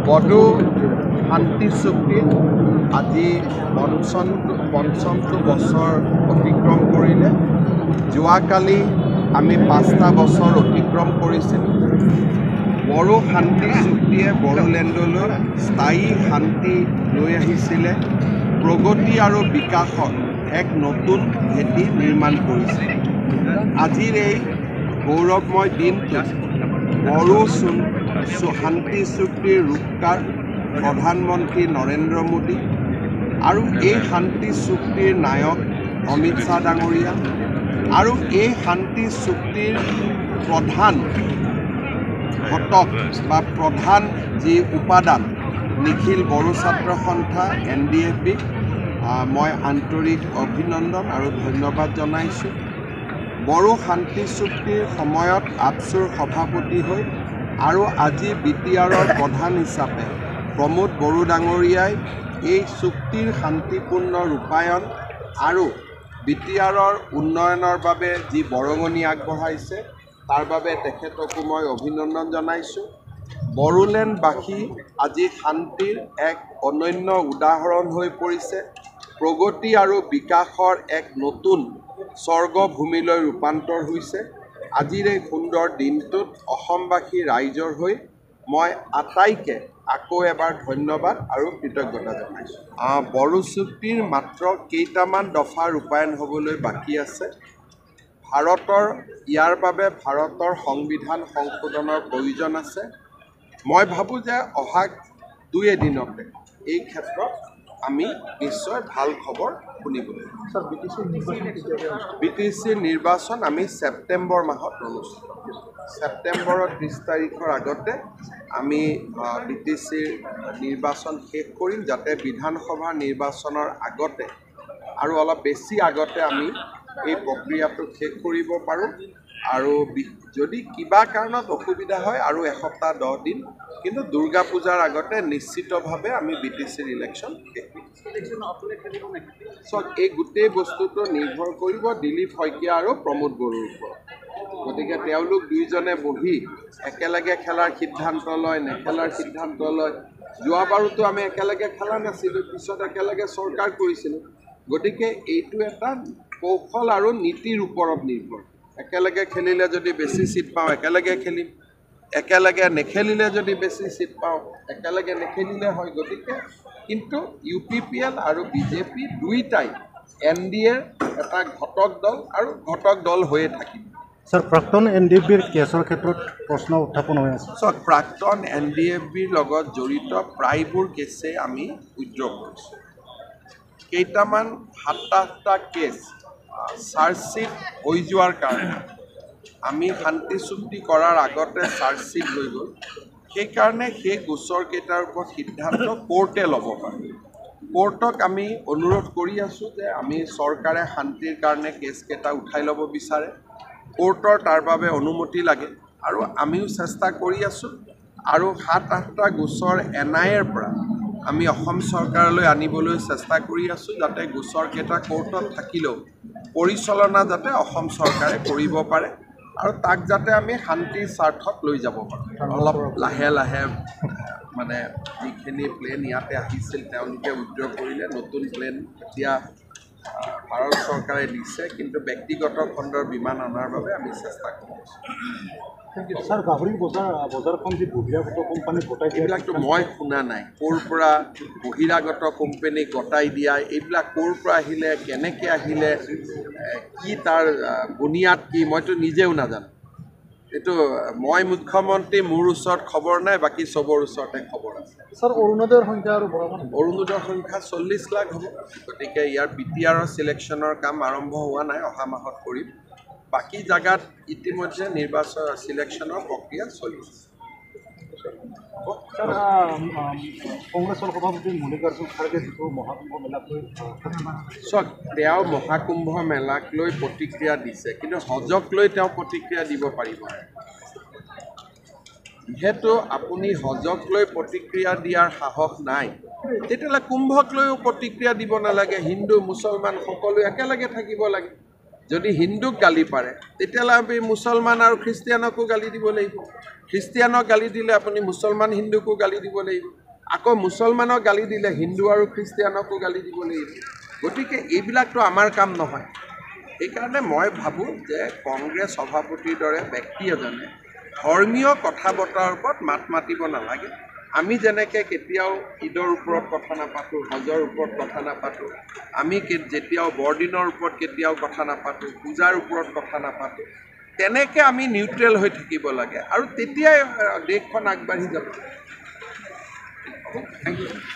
বড়ো শান্তি চুক্তিত আজি পঞ্চমটো বছৰ অতিক্ৰম কৰিলে। যোৱাকালি আমি 5টা বছৰ অতিক্ৰম কৰিছিলোঁ। বড়ো শান্তি চুক্তিয়ে বড়োলেণ্ডলৈ স্থায়ী শান্তি লৈ আহিছিলে, প্ৰগতি আৰু বিকাশৰ এক নতুন ভেটি নিৰ্মাণ কৰিছে। আজিৰ এই গৌৰৱময় দিনটোত বড়ো শান্তি চুক্তিৰ ৰূপকাৰ প্ৰধানমন্ত্ৰী নৰেন্দ্ৰ মোদী আৰু এই শান্তি চুক্তিৰ নায়ক অমিত শ্বাহ ডাঙৰীয়া আৰু এই শান্তি চুক্তিৰ প্ৰধান ঘটক বা প্ৰধান যি উপাদান নিখিল বড়ো ছাত্ৰ সন্থা NDFB মই আন্তৰিক অভিনন্দন আৰু ধন্যবাদ জনাইছোঁ। বড়ো শান্তি চুক্তিৰ সময়ত আপচুৰ সভাপতি হৈ আৰু আজি BTRৰ প্ৰধান হিচাপে প্ৰমোদ বড়ো ডাঙৰীয়াই এই চুক্তিৰ শান্তিপূৰ্ণ ৰূপায়ণ আৰু BTRৰ উন্নয়নৰ বাবে যি বৰঙণি আগবঢ়াইছে তাৰ বাবে তেখেতকো মই অভিনন্দন জনাইছোঁ। বড়োলেণ্ডবাসী আজি শান্তিৰ এক অনন্য উদাহৰণ হৈ পৰিছে, প্ৰগতি আৰু বিকাশৰ এক নতুন স্বৰ্গভূমিলৈ ৰূপান্তৰ হৈছে। আজিৰ এই সুন্দৰ দিনটোত অসমবাসী ৰাইজৰ হৈ মই আটাইকে আকৌ এবাৰ ধন্যবাদ আৰু কৃতজ্ঞতা জনাইছোঁ। বড়ো চুক্তিৰ মাত্ৰ কেইটামান দফা ৰূপায়ণ হ'বলৈ বাকী আছে। ইয়াৰ বাবে ভাৰতৰ সংবিধান সংশোধনৰ প্ৰয়োজন আছে। মই ভাবোঁ যে অহা 2 এদিনতে এই ক্ষেত্ৰত আমি নিশ্চয় ভাল খবৰ শুনিবলৈ। BTCৰ নিৰ্বাচন আমি ছেপ্টেম্বৰ মাহত অনুষ্ঠিত কৰিম। ছেপ্টেম্বৰৰ 30 তাৰিখৰ আগতে আমি BTCৰ নিৰ্বাচন শেষ কৰিম, যাতে বিধানসভা নিৰ্বাচনৰ আগতে আৰু অলপ বেছি আগতে আমি এই প্ৰক্ৰিয়াটো শেষ কৰিব পাৰোঁ। আৰু যদি কিবা কাৰণত অসুবিধা হয় আৰু এসপ্তাহ 10 দিন, কিন্তু দুৰ্গা পূজাৰ আগতে নিশ্চিতভাৱে আমি BTCৰ ইলেকশ্যন শেষ কৰিম। এই গোটেই বস্তুটো নিৰ্ভৰ কৰিব দিলীপ শইকীয়া আৰু প্ৰমোদ বড়োৰ ওপৰত। গতিকে তেওঁলোক দুইজনে বহি একেলগে খেলাৰ সিদ্ধান্ত লয়, নেখেলাৰ সিদ্ধান্ত লয়। যোৱাবাৰুতো আমি একেলগে খেলা নাছিলোঁ, পিছত একেলগে চৰকাৰ কৰিছিলোঁ। গতিকে এইটো এটা কৌশল আৰু নীতিৰ ওপৰত নিৰ্ভৰ। একেলগে খেলিলে যদি বেছি চিট পাওঁ একেলগে খেলিম, একেলগে নেখেলিলে যদি বেছি চিট পাওঁ একেলগে নেখেলিলে হয়। গতিকে কিন্তু UPPL আৰু BJP দুইটাই NDAৰ এটা ঘটক দল আৰু ঘটক দল হৈয়ে থাকিব। স্যাৰ, প্ৰাক্তন NDFBৰ কেছৰ ক্ষেত্ৰত প্ৰশ্ন উত্থাপন হৈ আছে। প্ৰাক্তন NDFBৰ লগত জড়িত প্ৰায়বোৰ কেছে আমি উইথড্ৰ কৰিছোঁ। কেইটামান 7-8টা কেছ চাৰ্জশ্বিট হৈ যোৱাৰ কাৰণে আমি শান্তি চুক্তি কৰাৰ আগতে চাৰ্জশ্বিট হৈ গ'ল। সেইকাৰণে সেই গোচৰকেইটাৰ ওপৰত সিদ্ধান্ত কোৰ্টে ল'ব পাৰে। কোৰ্টক আমি অনুৰোধ কৰি আছোঁ যে আমি চৰকাৰে শান্তিৰ কাৰণে কেছকেইটা উঠাই ল'ব বিচাৰে, কোৰ্টৰ তাৰ বাবে অনুমতি লাগে আৰু আমিও চেষ্টা কৰি আছোঁ। আৰু 7-8টা গোচৰ NIAৰ পৰা আমি অসম চৰকাৰলৈ আনিবলৈ চেষ্টা কৰি আছোঁ, যাতে গোচৰকেইটা কোৰ্টত থাকিলেও পৰিচালনা যাতে অসম চৰকাৰে কৰিব পাৰে আৰু তাক যাতে আমি শান্তিৰ স্বাৰ্থত লৈ যাব পাৰোঁ। অলপ লাহে লাহে মানে যিখিনি প্লেন ইয়াতে আহিছিল তেওঁলোকে উইথড্ৰ কৰিলে, নতুন প্লেন এতিয়া ভাৰত চৰকাৰে দিছে, কিন্তু ব্যক্তিগত খণ্ডৰ বিমান অনাৰ বাবে আমি চেষ্টা কৰি আছোঁ। স্যাৰ, গাহৰি বজাৰখন যি বহিৰাগত কোম্পানী গতাই দিয়া, এইবিলাকতো মই শুনা নাই। ক'ৰ পৰা বহিৰাগত কোম্পানী গতাই দিয়া, এইবিলাক ক'ৰ পৰা আহিলে, কেনেকৈ আহিলে, কি তাৰ বুনিয়াদ কি, মইতো নিজেও নাজানো। এইটো মই মুখ্যমন্ত্ৰী, মোৰ ওচৰত খবৰ নাই, বাকী চবৰ ওচৰতে খবৰ আছে। স্যাৰ, অৰুণোদয়ৰ সংখ্যা আৰু বঢ়াব। অৰুণোদয়ৰ সংখ্যা 40 লাখ হ'ব। গতিকে ইয়াৰ BTRৰ চিলেকশ্যনৰ কাম আৰম্ভ হোৱা নাই, অহা মাহত কৰিম। বাকী জাগাত ইতিমধ্যে চিলেকশ্যনৰ প্ৰক্ৰিয়া চলি আছে। কংগ্ৰেছৰ সভাপতি মল্লিকাৰ্জুন খাৰ্গে যিটো মহাকুম্ভ মেলাক লৈ তেওঁ মহাকুম্ভ মেলাক লৈ প্ৰতিক্ৰিয়া দিছে, কিন্তু হজক লৈ তেওঁ প্ৰতিক্ৰিয়া দিব পাৰিব। যিহেতু আপুনি হজক লৈ প্ৰতিক্ৰিয়া দিয়াৰ সাহস নাই, তেতিয়াহ'লে কুম্ভক লৈও প্ৰতিক্ৰিয়া দিব নালাগে। হিন্দু মুছলমান সকলো একেলগে থাকিব লাগে। যদি হিন্দুক গালি পাৰে তেতিয়াহ'লে আমি মুছলমান আৰু খ্ৰীষ্টিয়ানকো গালি দিব লাগিব খ্ৰীষ্টিয়ানক গালি দিলে আপুনি মুছলমান হিন্দুকো গালি দিব লাগিব আকৌ মুছলমানক গালি দিলে হিন্দু আৰু খ্ৰীষ্টিয়ানকো গালি দিব লাগিব গতিকে এইবিলাকতো আমাৰ কাম নহয় সেইকাৰণে মই ভাবোঁ যে কংগ্ৰেছ সভাপতিৰ দৰে ব্যক্তি এজনে ধৰ্মীয় কথা বতৰাৰ ওপৰত মাত মাতিব নালাগে আমি যেনেকৈ কেতিয়াও ঈদৰ ওপৰত কথা নাপাতোঁ হজৰ ওপৰত কথা নাপাতোঁ আমি যেতিয়াও বৰদিনৰ ওপৰত কেতিয়াও কথা নাপাতোঁ পূজাৰ ওপৰত কথা নাপাতোঁ তেনেকৈ আমি নিউট্ৰেল হৈ থাকিব লাগে আৰু তেতিয়াই দেশখন আগবাঢ়ি যাব থেংক ইউ